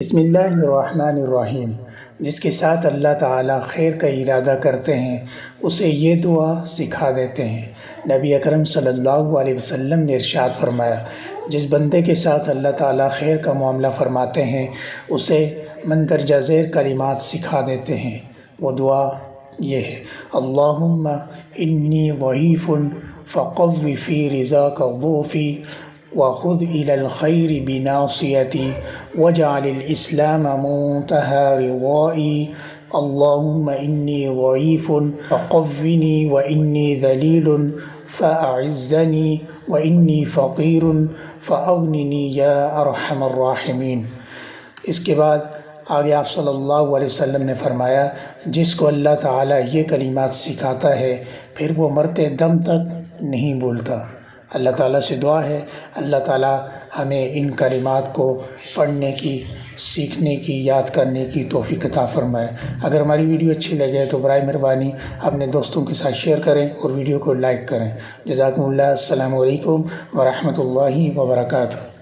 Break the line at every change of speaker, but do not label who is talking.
بسم اللہ الرحمن الرحیم۔ جس کے ساتھ اللہ تعالیٰ خیر کا ارادہ کرتے ہیں اسے یہ دعا سکھا دیتے ہیں۔ نبی اکرم صلی اللہ علیہ وسلم نے ارشاد فرمایا، جس بندے کے ساتھ اللہ تعالیٰ خیر کا معاملہ فرماتے ہیں اسے مندرجہ ذیل کلمات سکھا دیتے ہیں۔ وہ دعا یہ ہے: اللہم انی ضعیف فقو فی رضاک ضعفی وخذ إلى الخير بناصيتي واجعل الإسلام منتهى رضائي اللهم إني ضعيف فقوّني وإني ذليل فأعزني وإني فقير فأغنني يا أرحم الراحمين۔ اس کے بعد آگے آپ صلی اللہ علیہ وسلم نے فرمایا، جس کو اللہ تعالیٰ یہ کلمات سکھاتا ہے پھر وہ مرتے دم تک نہیں بھولتا۔ اللہ تعالیٰ سے دعا ہے اللہ تعالیٰ ہمیں ان کلمات کو پڑھنے کی، سیکھنے کی، یاد کرنے کی توفیق عطا فرمائے۔ اگر ہماری ویڈیو اچھی لگے تو برائے مہربانی اپنے دوستوں کے ساتھ شیئر کریں اور ویڈیو کو لائک کریں۔ جزاکم اللہ۔ السلام علیکم ورحمۃ اللہ وبرکاتہ۔